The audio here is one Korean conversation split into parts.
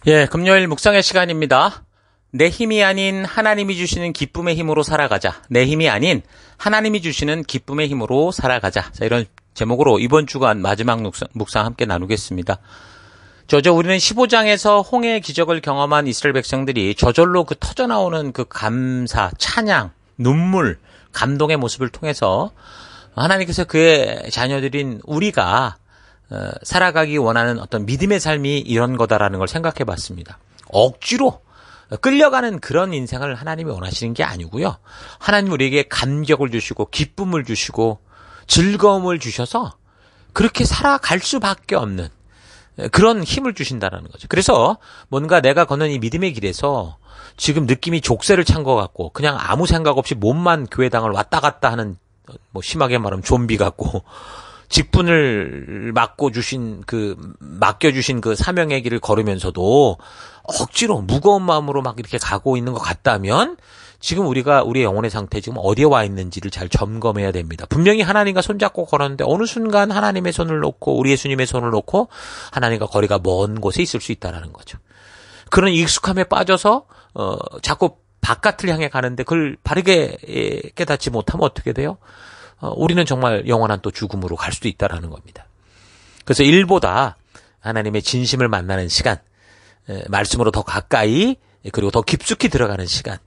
예, 금요일 묵상의 시간입니다. 내 힘이 아닌 하나님이 주시는 기쁨의 힘으로 살아가자. 내 힘이 아닌 하나님이 주시는 기쁨의 힘으로 살아가자. 자, 이런 제목으로 이번 주간 마지막 묵상 함께 나누겠습니다. 우리는 15장에서 홍해의 기적을 경험한 이스라엘 백성들이 저절로 그 터져나오는 그 감사, 찬양, 눈물, 감동의 모습을 통해서 하나님께서 그의 자녀들인 우리가 살아가기 원하는 어떤 믿음의 삶이 이런 거다라는 걸 생각해 봤습니다. 억지로 끌려가는 그런 인생을 하나님이 원하시는 게 아니고요. 하나님 우리에게 감격을 주시고 기쁨을 주시고 즐거움을 주셔서 그렇게 살아갈 수밖에 없는 그런 힘을 주신다는 거죠. 그래서 뭔가 내가 걷는 이 믿음의 길에서 지금 느낌이 족쇄를 찬 것 같고 그냥 아무 생각 없이 몸만 교회당을 왔다 갔다 하는 심하게 말하면 좀비 같고 직분을 맡겨주신 그 사명의 길을 걸으면서도 억지로 무거운 마음으로 막 이렇게 가고 있는 것 같다면 지금 우리가 우리의 영혼의 상태 지금 어디에 와 있는지를 잘 점검해야 됩니다. 분명히 하나님과 손잡고 걸었는데 어느 순간 하나님의 손을 놓고 우리 예수님의 손을 놓고 하나님과 거리가 먼 곳에 있을 수 있다는 거죠. 그런 익숙함에 빠져서 자꾸 바깥을 향해 가는데 그걸 바르게 깨닫지 못하면 어떻게 돼요? 우리는 정말 영원한 또 죽음으로 갈 수도 있다라는 겁니다. 그래서 일보다 하나님의 진심을 만나는 시간, 말씀으로 더 가까이 그리고 더 깊숙이 들어가는 시간,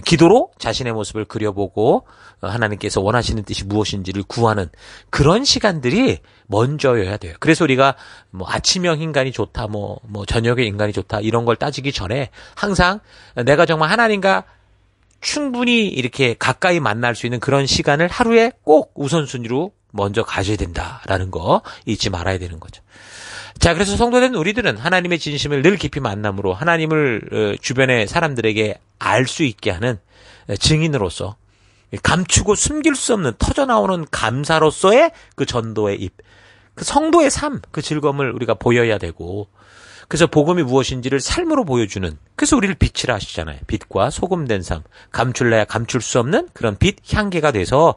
기도로 자신의 모습을 그려보고 하나님께서 원하시는 뜻이 무엇인지를 구하는 그런 시간들이 먼저여야 돼요. 그래서 우리가 아침형 인간이 좋다, 저녁의 인간이 좋다 이런 걸 따지기 전에 항상 내가 정말 하나님과 충분히 이렇게 가까이 만날 수 있는 그런 시간을 하루에 꼭 우선순위로 먼저 가져야 된다라는 거 잊지 말아야 되는 거죠. 자, 그래서 성도된 우리들은 하나님의 진심을 늘 깊이 만남으로 하나님을 주변의 사람들에게 알 수 있게 하는 증인으로서 감추고 숨길 수 없는 터져나오는 감사로서의 그 전도의 입, 그 성도의 삶, 그 즐거움을 우리가 보여야 되고 그래서 복음이 무엇인지를 삶으로 보여주는 그래서 우리를 빛이라 하시잖아요. 빛과 소금 된 삶, 감출래야 감출 수 없는 그런 빛, 향기가 돼서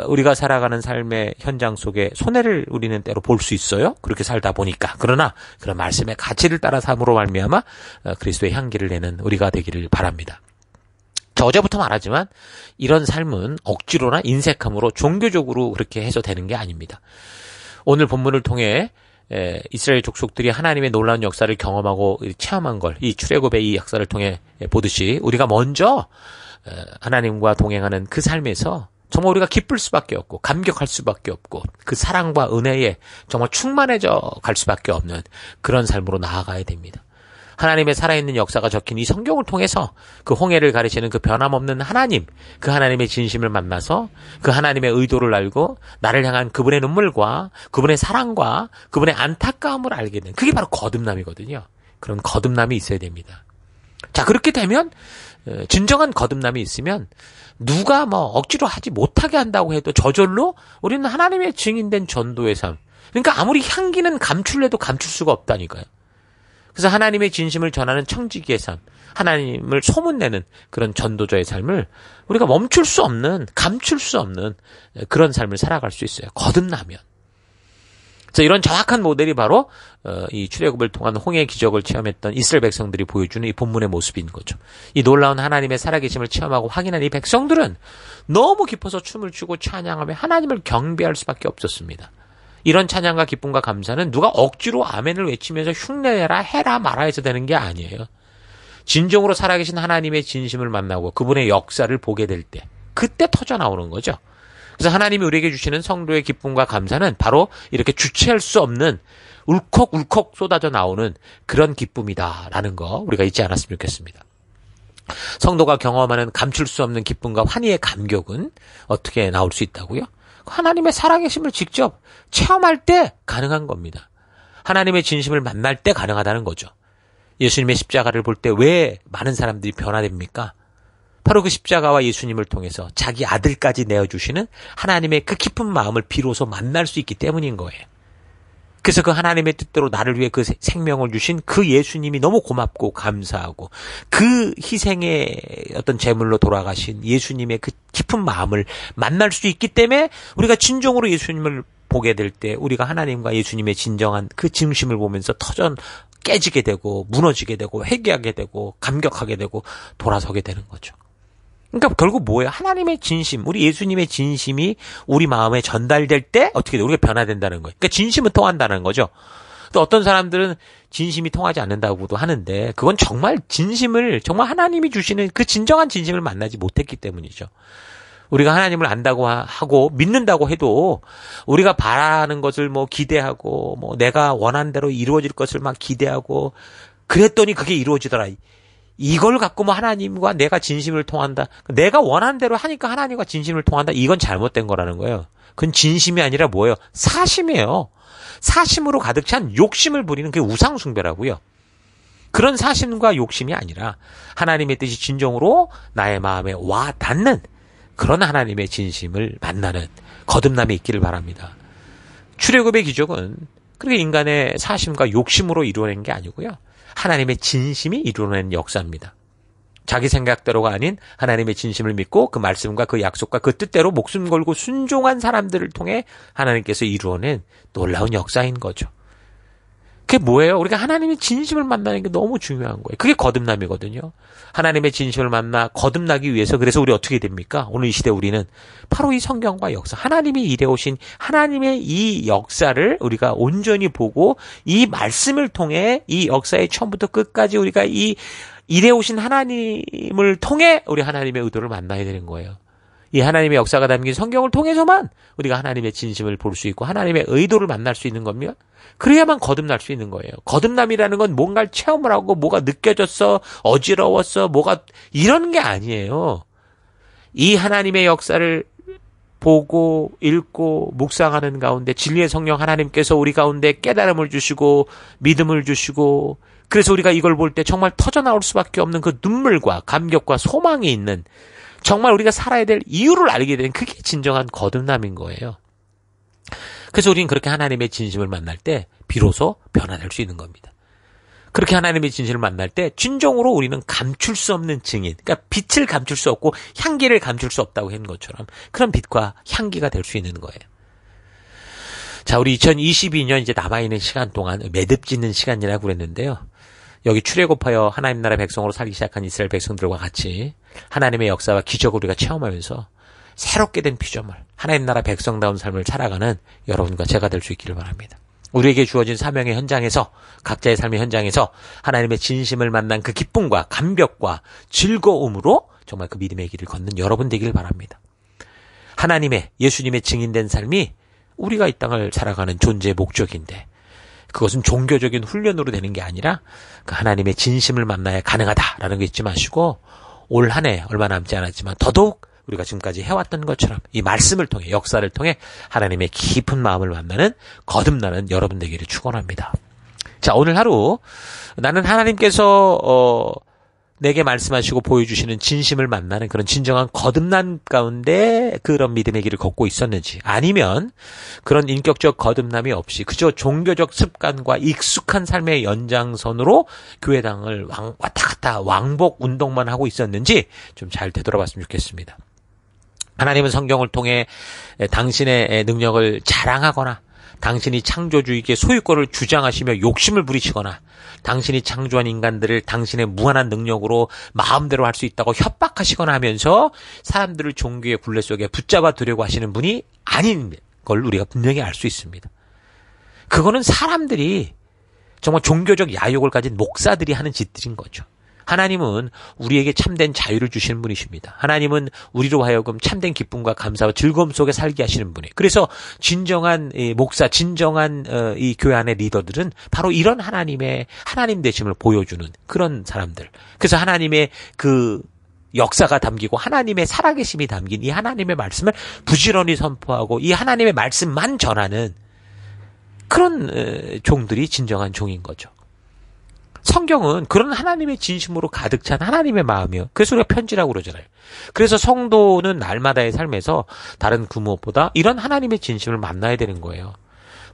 우리가 살아가는 삶의 현장 속에 손해를 우리는 때로 볼 수 있어요. 그렇게 살다 보니까. 그러나 그런 말씀의 가치를 따라 삶으로 말미암아 그리스도의 향기를 내는 우리가 되기를 바랍니다. 자, 어제부터 말하지만 이런 삶은 억지로나 인색함으로 종교적으로 그렇게 해서 되는 게 아닙니다. 오늘 본문을 통해 이스라엘 족속들이 하나님의 놀라운 역사를 경험하고 체험한 걸 이 출애굽의 이 역사를 통해 보듯이 우리가 먼저 하나님과 동행하는 그 삶에서 정말 우리가 기쁠 수밖에 없고 감격할 수밖에 없고 그 사랑과 은혜에 정말 충만해져 갈 수밖에 없는 그런 삶으로 나아가야 됩니다. 하나님의 살아있는 역사가 적힌 이 성경을 통해서 그 홍해를 가리시는 그 변함없는 하나님, 그 하나님의 진심을 만나서 그 하나님의 의도를 알고 나를 향한 그분의 눈물과 그분의 사랑과 그분의 안타까움을 알게 된 그게 바로 거듭남이거든요. 그런 거듭남이 있어야 됩니다. 자, 그렇게 되면 진정한 거듭남이 있으면 누가 억지로 하지 못하게 한다고 해도 저절로 우리는 하나님의 증인된 전도의 삶. 그러니까 아무리 향기는 감출래도 감출 수가 없다니까요. 그래서 하나님의 진심을 전하는 청지기의 삶, 하나님을 소문내는 그런 전도자의 삶을 우리가 멈출 수 없는, 감출 수 없는 그런 삶을 살아갈 수 있어요. 거듭나면. 그래서 이런 정확한 모델이 바로 이 출애굽을 통한 홍해의 기적을 체험했던 이스라엘 백성들이 보여주는 이 본문의 모습인 거죠. 이 놀라운 하나님의 살아계심을 체험하고 확인한 이 백성들은 너무 깊어서 춤을 추고 찬양하며 하나님을 경배할 수밖에 없었습니다. 이런 찬양과 기쁨과 감사는 누가 억지로 아멘을 외치면서 흉내내라 해라 말아 해서 되는 게 아니에요. 진정으로 살아계신 하나님의 진심을 만나고 그분의 역사를 보게 될 때 그때 터져나오는 거죠. 그래서 하나님이 우리에게 주시는 성도의 기쁨과 감사는 바로 이렇게 주체할 수 없는 울컥울컥 쏟아져 나오는 그런 기쁨이다라는 거 우리가 잊지 않았으면 좋겠습니다. 성도가 경험하는 감출 수 없는 기쁨과 환희의 감격은 어떻게 나올 수 있다고요? 하나님의 살아계심을 직접 체험할 때 가능한 겁니다. 하나님의 진심을 만날 때 가능하다는 거죠. 예수님의 십자가를 볼 때 왜 많은 사람들이 변화됩니까? 바로 그 십자가와 예수님을 통해서 자기 아들까지 내어주시는 하나님의 그 깊은 마음을 비로소 만날 수 있기 때문인 거예요. 그래서 그 하나님의 뜻대로 나를 위해 그 생명을 주신 그 예수님이 너무 고맙고 감사하고 그 희생의 어떤 제물로 돌아가신 예수님의 그 깊은 마음을 만날 수 있기 때문에 우리가 진정으로 예수님을 보게 될 때 우리가 하나님과 예수님의 진정한 그 증심을 보면서 깨지게 되고 무너지게 되고 회개하게 되고 감격하게 되고 돌아서게 되는 거죠. 그러니까 결국 뭐예요? 하나님의 진심, 우리 예수님의 진심이 우리 마음에 전달될 때 어떻게 돼? 우리가 변화된다는 거예요. 그러니까 진심은 통한다는 거죠. 또 어떤 사람들은 진심이 통하지 않는다고도 하는데 그건 정말 진심을 정말 하나님이 주시는 그 진정한 진심을 만나지 못했기 때문이죠. 우리가 하나님을 안다고 하고 믿는다고 해도 우리가 바라는 것을 뭐 기대하고 뭐 내가 원하는 대로 이루어질 것을 막 기대하고 그랬더니 그게 이루어지더라. 이걸 갖고 뭐 하나님과 내가 진심을 통한다. 내가 원하는 대로 하니까 하나님과 진심을 통한다. 이건 잘못된 거라는 거예요. 그건 진심이 아니라 뭐예요? 사심이에요. 사심으로 가득 찬 욕심을 부리는 게 우상숭배라고요. 그런 사심과 욕심이 아니라 하나님의 뜻이 진정으로 나의 마음에 와 닿는 그런 하나님의 진심을 만나는 거듭남이 있기를 바랍니다. 출애굽의 기적은 그렇게 인간의 사심과 욕심으로 이루어낸 게 아니고요. 하나님의 진심이 이루어낸 역사입니다. 자기 생각대로가 아닌 하나님의 진심을 믿고 그 말씀과 그 약속과 그 뜻대로 목숨 걸고 순종한 사람들을 통해 하나님께서 이루어낸 놀라운 역사인 거죠. 그게 뭐예요? 우리가 하나님의 진심을 만나는 게 너무 중요한 거예요. 그게 거듭남이거든요. 하나님의 진심을 만나 거듭나기 위해서 그래서 우리 어떻게 됩니까? 오늘 이 시대 우리는 바로 이 성경과 역사, 하나님이 이래오신 하나님의 이 역사를 우리가 온전히 보고 이 말씀을 통해 이 역사의 처음부터 끝까지 우리가 이 이래오신 하나님을 통해 우리 하나님의 의도를 만나야 되는 거예요. 이 하나님의 역사가 담긴 성경을 통해서만 우리가 하나님의 진심을 볼 수 있고 하나님의 의도를 만날 수 있는 겁니다. 그래야만 거듭날 수 있는 거예요. 거듭남이라는 건 뭔가를 체험을 하고 뭐가 느껴졌어, 어지러웠어, 뭐가 이런 게 아니에요. 이 하나님의 역사를 보고 읽고 묵상하는 가운데 진리의 성령 하나님께서 우리 가운데 깨달음을 주시고 믿음을 주시고 그래서 우리가 이걸 볼 때 정말 터져나올 수밖에 없는 그 눈물과 감격과 소망이 있는 정말 우리가 살아야 될 이유를 알게 되는 그게 진정한 거듭남인 거예요. 그래서 우리는 그렇게 하나님의 진심을 만날 때 비로소 변화될 수 있는 겁니다. 그렇게 하나님의 진심을 만날 때 진정으로 우리는 감출 수 없는 증인, 그러니까 빛을 감출 수 없고 향기를 감출 수 없다고 한 것처럼 그런 빛과 향기가 될 수 있는 거예요. 자, 우리 2022년 이제 남아있는 시간 동안 매듭짓는 시간이라고 그랬는데요. 여기 출애굽하여 하나님 나라 백성으로 살기 시작한 이스라엘 백성들과 같이 하나님의 역사와 기적을 우리가 체험하면서 새롭게 된 피조물, 하나님 나라 백성다운 삶을 살아가는 여러분과 제가 될 수 있기를 바랍니다. 우리에게 주어진 사명의 현장에서 각자의 삶의 현장에서 하나님의 진심을 만난 그 기쁨과 감격과 즐거움으로 정말 그 믿음의 길을 걷는 여러분 되기를 바랍니다. 하나님의 예수님의 증인된 삶이 우리가 이 땅을 살아가는 존재의 목적인데 그것은 종교적인 훈련으로 되는 게 아니라 그 하나님의 진심을 만나야 가능하다라는 거 잊지 마시고 올 한 해 얼마 남지 않았지만 더더욱 우리가 지금까지 해왔던 것처럼 이 말씀을 통해 역사를 통해 하나님의 깊은 마음을 만나는 거듭나는 여러분 되기를 축원합니다. 자, 오늘 하루 나는 하나님께서 내게 말씀하시고 보여주시는 진심을 만나는 그런 진정한 거듭난 가운데 그런 믿음의 길을 걷고 있었는지 아니면 그런 인격적 거듭남이 없이 그저 종교적 습관과 익숙한 삶의 연장선으로 교회당을 왔다 갔다 왕복 운동만 하고 있었는지 좀 잘 되돌아봤으면 좋겠습니다. 하나님은 성경을 통해 당신의 능력을 자랑하거나 당신이 창조주에게 소유권을 주장하시며 욕심을 부리시거나 당신이 창조한 인간들을 당신의 무한한 능력으로 마음대로 할 수 있다고 협박하시거나 하면서 사람들을 종교의 굴레 속에 붙잡아 두려고 하시는 분이 아닌 걸 우리가 분명히 알 수 있습니다. 그거는 사람들이 정말 종교적 야욕을 가진 목사들이 하는 짓들인 거죠. 하나님은 우리에게 참된 자유를 주시는 분이십니다. 하나님은 우리로 하여금 참된 기쁨과 감사와 즐거움 속에 살게 하시는 분이에요. 그래서 진정한 목사, 진정한 이 교회 안의 리더들은 바로 이런 하나님 되심을 보여주는 그런 사람들. 그래서 하나님의 그 역사가 담기고 하나님의 살아계심이 담긴 이 하나님의 말씀을 부지런히 선포하고 이 하나님의 말씀만 전하는 그런 종들이 진정한 종인 거죠. 성경은 그런 하나님의 진심으로 가득 찬 하나님의 마음이요. 그래서 우리가 편지라고 그러잖아요. 그래서 성도는 날마다의 삶에서 다른 그 무엇보다 이런 하나님의 진심을 만나야 되는 거예요.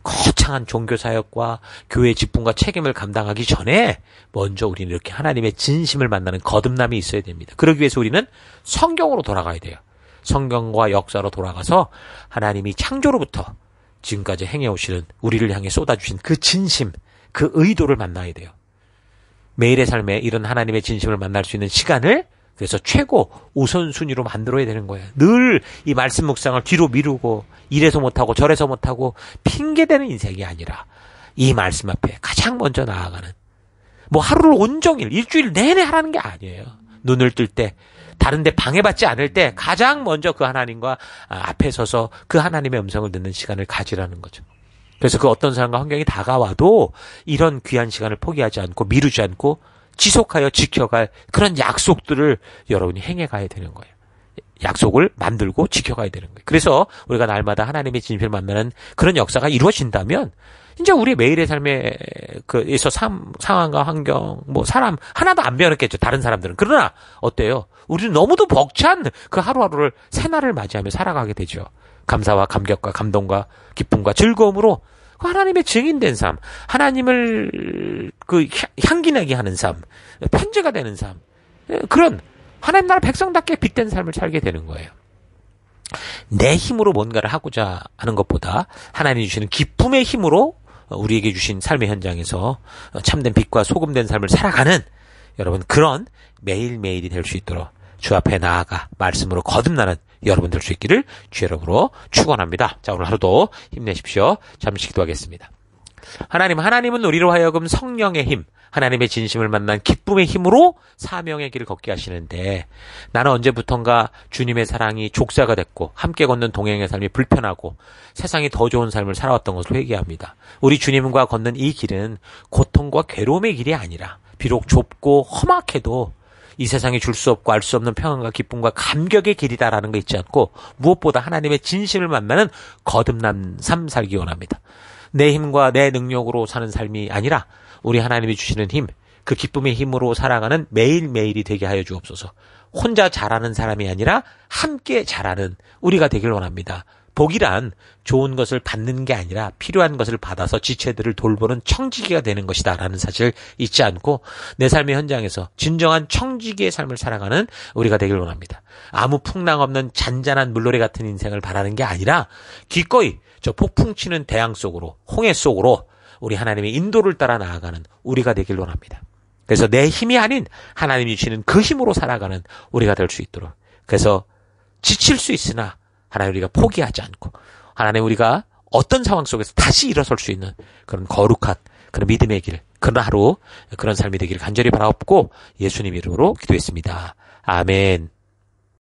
거창한 종교사역과 교회의 직분과 책임을 감당하기 전에 먼저 우리는 이렇게 하나님의 진심을 만나는 거듭남이 있어야 됩니다. 그러기 위해서 우리는 성경으로 돌아가야 돼요. 성경과 역사로 돌아가서 하나님이 창조로부터 지금까지 행해오시는 우리를 향해 쏟아주신 그 진심, 그 의도를 만나야 돼요. 매일의 삶에 이런 하나님의 진심을 만날 수 있는 시간을 그래서 최고 우선순위로 만들어야 되는 거예요. 늘 이 말씀 묵상을 뒤로 미루고 이래서 못하고 저래서 못하고 핑계대는 인생이 아니라 이 말씀 앞에 가장 먼저 나아가는 뭐 하루를 온종일 일주일 내내 하라는 게 아니에요. 눈을 뜰 때 다른 데 방해받지 않을 때 가장 먼저 그 하나님과 앞에 서서 그 하나님의 음성을 듣는 시간을 가지라는 거죠. 그래서 그 어떤 사람과 환경이 다가와도 이런 귀한 시간을 포기하지 않고 미루지 않고 지속하여 지켜갈 그런 약속들을 여러분이 행해가야 되는 거예요. 약속을 만들고 지켜가야 되는 거예요. 그래서 우리가 날마다 하나님의 진실을 만나는 그런 역사가 이루어진다면 이제 우리 매일의 삶에 그에서 상황과 환경, 뭐 사람 하나도 안 변했겠죠. 다른 사람들은. 그러나 어때요? 우리는 너무도 벅찬 그 하루하루를 새날을 맞이하며 살아가게 되죠. 감사와 감격과 감동과 기쁨과 즐거움으로 하나님의 증인된 삶, 하나님을 그 향기나게 하는 삶, 편지가 되는 삶, 그런 하나님 나라 백성답게 빛된 삶을 살게 되는 거예요. 내 힘으로 뭔가를 하고자 하는 것보다 하나님이 주시는 기쁨의 힘으로 우리에게 주신 삶의 현장에서 참된 빛과 소금된 삶을 살아가는 여러분 그런 매일매일이 될 수 있도록 주 앞에 나아가 말씀으로 거듭나는 여러분 될 수 있기를 주 여러분으로 축원합니다. 자, 오늘 하루도 힘내십시오. 잠시 기도하겠습니다. 하나님은 우리로 하여금 성령의 힘, 하나님의 진심을 만난 기쁨의 힘으로 사명의 길을 걷게 하시는데 나는 언제부턴가 주님의 사랑이 족쇄가 됐고 함께 걷는 동행의 삶이 불편하고 세상이 더 좋은 삶을 살아왔던 것을 회개합니다. 우리 주님과 걷는 이 길은 고통과 괴로움의 길이 아니라 비록 좁고 험악해도 이 세상이 줄 수 없고 알 수 없는 평안과 기쁨과 감격의 길이다라는 거 잊지 않고 무엇보다 하나님의 진심을 만나는 거듭난 삶 살기 원합니다. 내 힘과 내 능력으로 사는 삶이 아니라 우리 하나님이 주시는 힘, 그 기쁨의 힘으로 살아가는 매일매일이 되게 하여 주옵소서. 혼자 잘하는 사람이 아니라 함께 잘하는 우리가 되길 원합니다. 복이란 좋은 것을 받는 게 아니라 필요한 것을 받아서 지체들을 돌보는 청지기가 되는 것이다 라는 사실을 잊지 않고 내 삶의 현장에서 진정한 청지기의 삶을 살아가는 우리가 되길 원합니다. 아무 풍랑 없는 잔잔한 물놀이 같은 인생을 바라는 게 아니라 기꺼이 저 폭풍 치는 대양 속으로 홍해 속으로 우리 하나님의 인도를 따라 나아가는 우리가 되길 원합니다. 그래서 내 힘이 아닌 하나님이 주시는 그 힘으로 살아가는 우리가 될 수 있도록 그래서 지칠 수 있으나 하나님 우리가 포기하지 않고 하나님 우리가 어떤 상황 속에서 다시 일어설 수 있는 그런 거룩한 그런 믿음의 길 그런 하루 그런 삶이 되기를 간절히 바라옵고 예수님 이름으로 기도했습니다. 아멘.